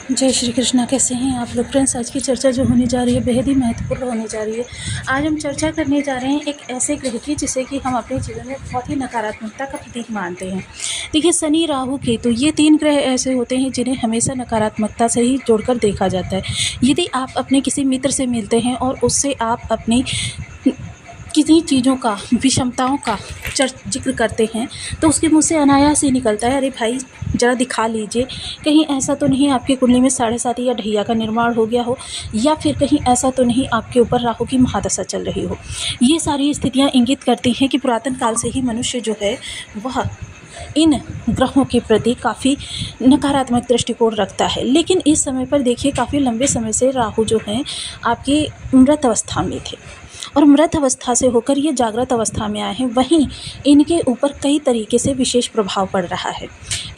जय श्री कृष्णा। कैसे हैं आप लोग फ्रेंड्स? आज की चर्चा जो होने जा रही है बेहद ही महत्वपूर्ण होने जा रही है। आज हम चर्चा करने जा रहे हैं एक ऐसे ग्रह की जिसे कि हम अपने जीवन में बहुत ही नकारात्मकता का प्रतीक मानते हैं। देखिए, शनि, राहु, केतु ये 3 ग्रह ऐसे होते हैं जिन्हें हमेशा नकारात्मकता से ही जोड़कर देखा जाता है। यदि आप अपने किसी मित्र से मिलते हैं और उससे आप अपनी किन्हीं चीज़ों का, विषमताओं का जिक्र करते हैं तो उसके मुँह से अनायास ही निकलता है, अरे भाई ज़रा दिखा लीजिए, कहीं ऐसा तो नहीं आपकी कुंडली में 7.5 या ढैया का निर्माण हो गया हो, या फिर कहीं ऐसा तो नहीं आपके ऊपर राहु की महादशा चल रही हो। ये सारी स्थितियाँ इंगित करती हैं कि पुरातन काल से ही मनुष्य जो है वह इन ग्रहों के प्रति काफ़ी नकारात्मक दृष्टिकोण रखता है। लेकिन इस समय पर देखिए, काफ़ी लंबे समय से राहु जो हैं आपकी मृत अवस्था में थे और मृत अवस्था से होकर ये जागृत अवस्था में आए हैं। वहीं इनके ऊपर कई तरीके से विशेष प्रभाव पड़ रहा है।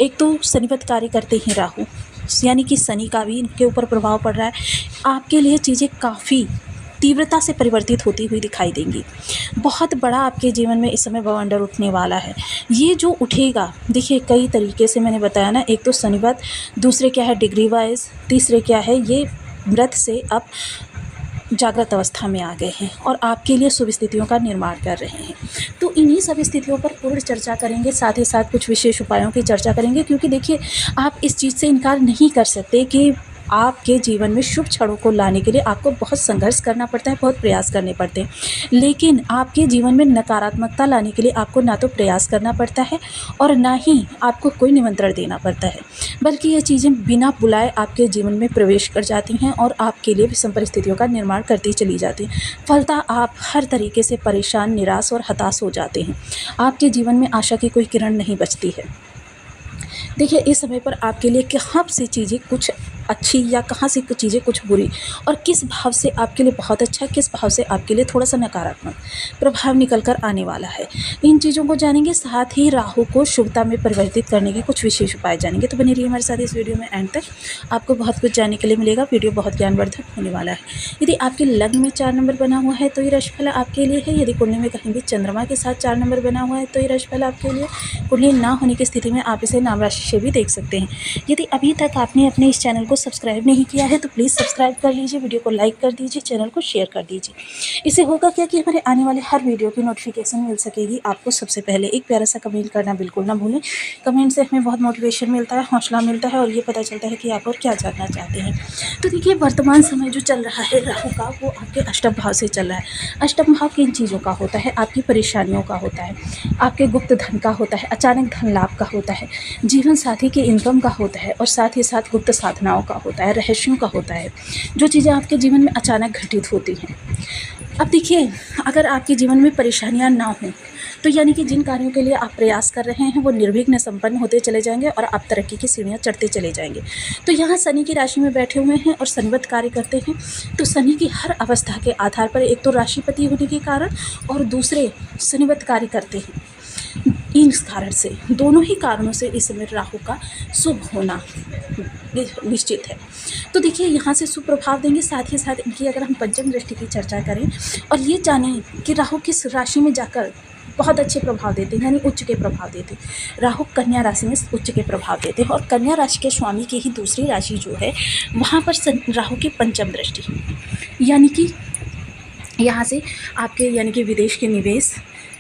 एक तो शनिवत कार्य करते हैं राहु, यानी कि शनि का भी इनके ऊपर प्रभाव पड़ रहा है। आपके लिए चीज़ें काफ़ी तीव्रता से परिवर्तित होती हुई दिखाई देंगी। बहुत बड़ा आपके जीवन में इस समय बवंडर उठने वाला है। ये जो उठेगा, देखिए कई तरीके से मैंने बताया ना, एक तो शनिवत, दूसरे क्या है डिग्री वाइज, तीसरे क्या है ये मृत से अब जागृत अवस्था में आ गए हैं और आपके लिए शुभ स्थितियों का निर्माण कर रहे हैं। तो इन्हीं सब स्थितियों पर पूर्ण चर्चा करेंगे, साथ ही साथ कुछ विशेष उपायों की चर्चा करेंगे, क्योंकि देखिए आप इस चीज़ से इनकार नहीं कर सकते कि आपके जीवन में शुभ क्षणों को लाने के लिए आपको बहुत संघर्ष करना पड़ता है, बहुत प्रयास करने पड़ते हैं। लेकिन आपके जीवन में नकारात्मकता लाने के लिए आपको ना तो प्रयास करना पड़ता है और ना ही आपको कोई निमंत्रण देना पड़ता है, बल्कि ये चीज़ें बिना बुलाए आपके जीवन में प्रवेश कर जाती हैं और आपके लिए विषम परिस्थितियों का निर्माण करती चली जाती हैं। फलतः आप हर तरीके से परेशान, निराश और हताश हो जाते हैं। आपके जीवन में आशा की कोई किरण नहीं बचती है। देखिए, इस समय पर आपके लिए कहाँ से चीज़ें कुछ अच्छी या कहाँ से कुछ चीज़ें कुछ बुरी, और किस भाव से आपके लिए बहुत अच्छा, किस भाव से आपके लिए थोड़ा सा नकारात्मक प्रभाव निकल कर आने वाला है, इन चीज़ों को जानेंगे। साथ ही राहु को शुभता में परिवर्तित करने के कुछ विशेष उपाय जानेंगे। तो बने रहिए हमारे साथ इस वीडियो में एंड तक, आपको बहुत कुछ जानने के लिए मिलेगा। वीडियो बहुत ज्ञानवर्धक होने वाला है। यदि आपके लग्न में 4 नंबर बना हुआ है तो ये राशिफल आपके लिए है। यदि कुंडली में कहीं भी चंद्रमा के साथ 4 नंबर बना हुआ है तो ये राशिफल आपके लिए। कुंडली ना होने की स्थिति में आप इसे नाम राशि से भी देख सकते हैं। यदि अभी तक आपने अपने इस चैनल को सब्सक्राइब नहीं किया है तो प्लीज़ सब्सक्राइब कर लीजिए, वीडियो को लाइक कर दीजिए, चैनल को शेयर कर दीजिए। इससे होगा क्या कि हमारे आने वाले हर वीडियो की नोटिफिकेशन मिल सकेगी आपको सबसे पहले। एक प्यारा सा कमेंट करना बिल्कुल ना भूलें। कमेंट से हमें बहुत मोटिवेशन मिलता है, हौसला मिलता है और ये पता चलता है कि आप और क्या जानना चाहते हैं। तो देखिए, वर्तमान समय जो चल रहा है राहु का, वो आपके अष्टम भाव से चल रहा है। अष्टम भाव किन चीज़ों का होता है? आपकी परेशानियों का होता है, आपके गुप्त धन का होता है, अचानक धन लाभ का होता है, जीवन साथी की इनकम का होता है और साथ ही साथ गुप्त साधनाओं का होता है, रहस्यों का होता है, जो चीज़ें आपके जीवन में अचानक घटित होती हैं। अब देखिए, अगर आपके जीवन में परेशानियां ना हों तो यानी कि जिन कार्यों के लिए आप प्रयास कर रहे हैं वो निर्विघ्न संपन्न होते चले जाएंगे और आप तरक्की की सीढ़ियां चढ़ते चले जाएंगे। तो यहाँ शनि की राशि में बैठे हुए हैं और शनिवत कार्य करते हैं, तो शनि की हर अवस्था के आधार पर एक तो राशिपति होने के कारण और दूसरे शनिवत कार्य करते हैं। इन कारण से, दोनों ही कारणों से इस समय राहु का शुभ होना निश्चित है। तो देखिए, यहाँ से शुभ प्रभाव देंगे। साथ ही साथ इनकी अगर हम पंचम दृष्टि की चर्चा करें और ये जानें कि राहु किस राशि में जाकर बहुत अच्छे प्रभाव देते हैं, यानी उच्च के प्रभाव देते हैं। राहु कन्या राशि में उच्च के प्रभाव देते हैं और कन्या राशि के स्वामी की ही दूसरी राशि जो है वहाँ पर राहु की पंचम दृष्टि, यानी कि यहाँ से आपके यानी कि विदेश के निवेश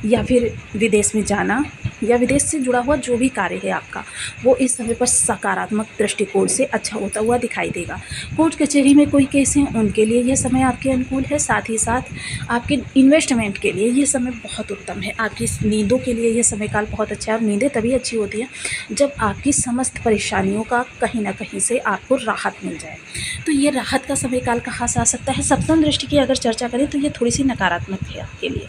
या फिर विदेश में जाना या विदेश से जुड़ा हुआ जो भी कार्य है आपका, वो इस समय पर सकारात्मक दृष्टिकोण से अच्छा होता हुआ दिखाई देगा। कोर्ट कचहरी में कोई केस हैं उनके लिए यह समय आपके अनुकूल है। साथ ही साथ आपके इन्वेस्टमेंट के लिए ये समय बहुत उत्तम है। आपकी नींदों के लिए यह समय काल बहुत अच्छा है और नींदें तभी अच्छी होती हैं जब आपकी समस्त परेशानियों का कहीं ना कहीं से आपको राहत मिल जाए। तो ये राहत का समय काल कहाँ से आ सकता है? सप्तम दृष्टि की अगर चर्चा करें तो ये थोड़ी सी नकारात्मक है आपके लिए,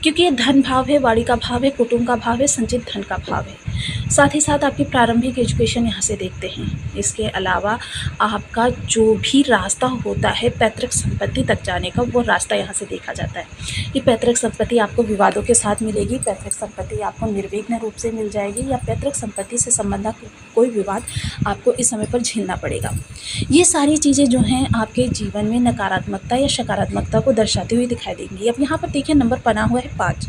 क्योंकि ये धन भाव है, वाणी का भाव है, कुटुंब का भाव है, संचित धन का भाव है। साथ ही साथ आपकी प्रारंभिक एजुकेशन यहाँ से देखते हैं। इसके अलावा आपका जो भी रास्ता होता है पैतृक संपत्ति तक जाने का, वो रास्ता यहाँ से देखा जाता है कि पैतृक संपत्ति आपको विवादों के साथ मिलेगी, पैतृक संपत्ति आपको निर्विघ्न रूप से मिल जाएगी, या पैतृक संपत्ति से संबंधित कोई विवाद आपको इस समय पर झेलना पड़ेगा। ये सारी चीज़ें जो हैं आपके जीवन में नकारात्मकता या सकारात्मकता को दर्शाती हुई दिखाई देंगी। अब यहाँ पर देखिए, नंबर बना हुआ है 5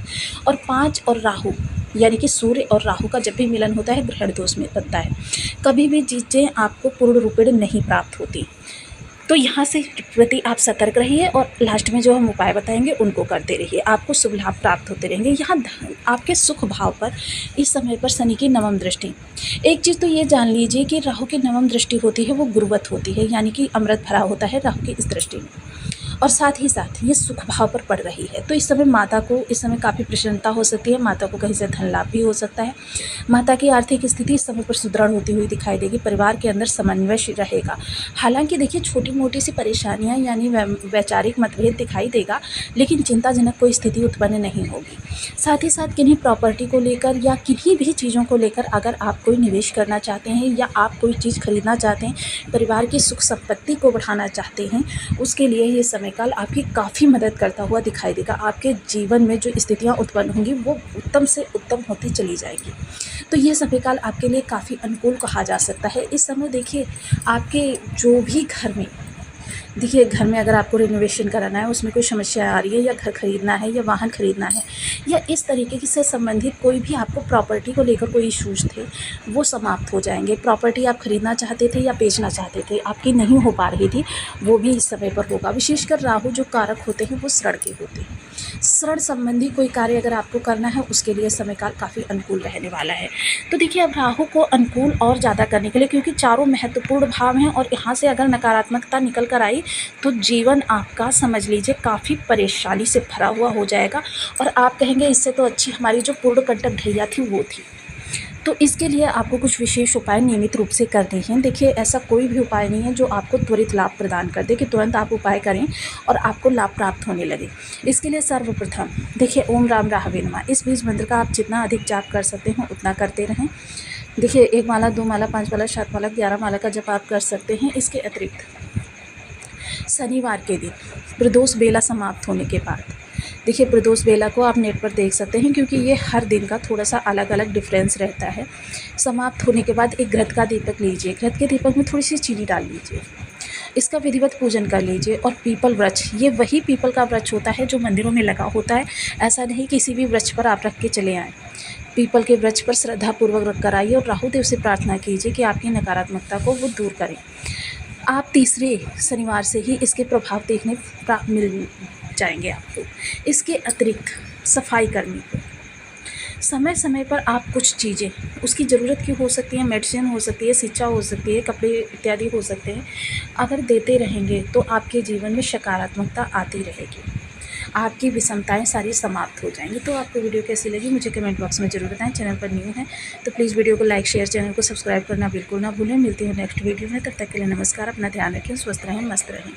और 5 और राहु, यानी कि सूर्य और राहु का जब भी मिलन होता है ग्रहण दोष में बनता है। कभी भी चीज़ें आपको पूर्ण रूपेण नहीं प्राप्त होती। तो यहाँ से प्रति आप सतर्क रहिए और लास्ट में जो हम उपाय बताएंगे उनको करते रहिए, आपको शुभ लाभ प्राप्त होते रहेंगे। यहाँ आपके सुख भाव पर इस समय पर शनि की नवम दृष्टि। एक चीज़ तो ये जान लीजिए कि राहु की नवम दृष्टि होती है वो गुरुवत होती है, यानी कि अमृत भरा होता है राहु की इस दृष्टि में, और साथ ही साथ ये सुख भाव पर पड़ रही है। तो इस समय माता को इस समय काफ़ी प्रसन्नता हो सकती है, माता को कहीं से धन लाभ भी हो सकता है। माता की आर्थिक स्थिति इस समय पर सुदृढ़ होती हुई दिखाई देगी। परिवार के अंदर समन्वय रहेगा। हालांकि देखिए छोटी मोटी सी परेशानियां यानी वैचारिक मतभेद दिखाई देगा, लेकिन चिंताजनक कोई स्थिति उत्पन्न नहीं होगी। साथ ही साथ किन्हीं प्रॉपर्टी को लेकर या किन्हीं भी चीज़ों को लेकर अगर आप कोई निवेश करना चाहते हैं या आप कोई चीज़ खरीदना चाहते हैं, परिवार की सुख संपत्ति को बढ़ाना चाहते हैं, उसके लिए ये समय काल आपकी काफ़ी मदद करता हुआ दिखाई देगा। आपके जीवन में जो स्थितियां उत्पन्न होंगी वो उत्तम से उत्तम होती चली जाएगी। तो ये समय काल आपके लिए काफ़ी अनुकूल कहा जा सकता है। इस समय देखिए आपके जो भी घर में अगर आपको रिनोवेशन कराना है, उसमें कोई समस्या आ रही है, या घर खरीदना है या वाहन खरीदना है, या इस तरीके से संबंधित कोई भी आपको प्रॉपर्टी को लेकर कोई इश्यूज थे, वो समाप्त हो जाएंगे। प्रॉपर्टी आप खरीदना चाहते थे या बेचना चाहते थे, आपकी नहीं हो पा रही थी, वो भी इस समय पर होगा। विशेषकर राहु जो कारक होते हैं वो श्रण के होते हैं। श्रण संबंधी कोई कार्य अगर आपको करना है उसके लिए समय काल काफ़ी अनुकूल रहने वाला है। तो देखिए अब राहु को अनुकूल और ज़्यादा करने के लिए, क्योंकि चारों महत्वपूर्ण भाव हैं और यहाँ से अगर नकारात्मकता निकल कर आई तो जीवन आपका समझ लीजिए काफ़ी परेशानी से भरा हुआ हो जाएगा, और आप कहेंगे इससे तो अच्छी हमारी जो पूर्ण कंटक ढैया थी वो थी। तो इसके लिए आपको कुछ विशेष उपाय नियमित रूप से करने हैं। देखिए ऐसा कोई भी उपाय नहीं है जो आपको त्वरित लाभ प्रदान कर दे कि तुरंत आप उपाय करें और आपको लाभ प्राप्त होने लगे। इसके लिए सर्वप्रथम देखिए ओम राम राहवे नमः, इस बीज मंत्र का आप जितना अधिक जाप कर सकते हैं उतना करते रहें। देखिए 1 माला, 2 माला, 5 माला, 7 माला, 11 माला का जप आप कर सकते हैं। इसके अतिरिक्त शनिवार के दिन प्रदोष बेला समाप्त होने के बाद, देखिए प्रदोष बेला को आप नेट पर देख सकते हैं क्योंकि ये हर दिन का थोड़ा सा अलग अलग डिफरेंस रहता है। समाप्त होने के बाद एक घृत का दीपक लीजिए, घृत के दीपक में थोड़ी सी चीनी डाल लीजिए, इसका विधिवत पूजन कर लीजिए। और पीपल वृक्ष, ये वही पीपल का वृक्ष होता है जो मंदिरों में लगा होता है, ऐसा नहीं किसी भी वृक्ष पर आप रख के चले आएँ। पीपल के वृक्ष पर श्रद्धापूर्वक रख कर आइए और राहुदेव से प्रार्थना कीजिए कि आपकी नकारात्मकता को वो दूर करें। आप तीसरे शनिवार से ही इसके प्रभाव देखने मिल जाएंगे आपको। इसके अतिरिक्त सफाई कर्मी को समय समय पर आप कुछ चीज़ें उसकी ज़रूरत की हो सकती है, मेडिसिन हो सकती है, शिक्षा हो सकती है, कपड़े इत्यादि हो सकते हैं, अगर देते रहेंगे तो आपके जीवन में सकारात्मकता आती रहेगी, आपकी विषमताएं सारी समाप्त हो जाएंगी। तो आपको वीडियो कैसी लगी मुझे कमेंट बॉक्स में ज़रूर बताएं। चैनल पर न्यू है तो प्लीज़ वीडियो को लाइक शेयर, चैनल को सब्सक्राइब करना बिल्कुल ना भूलें। मिलती हूँ नेक्स्ट वीडियो में, तब तक के लिए नमस्कार। अपना ध्यान रखें, स्वस्थ रहें, मस्त रहें।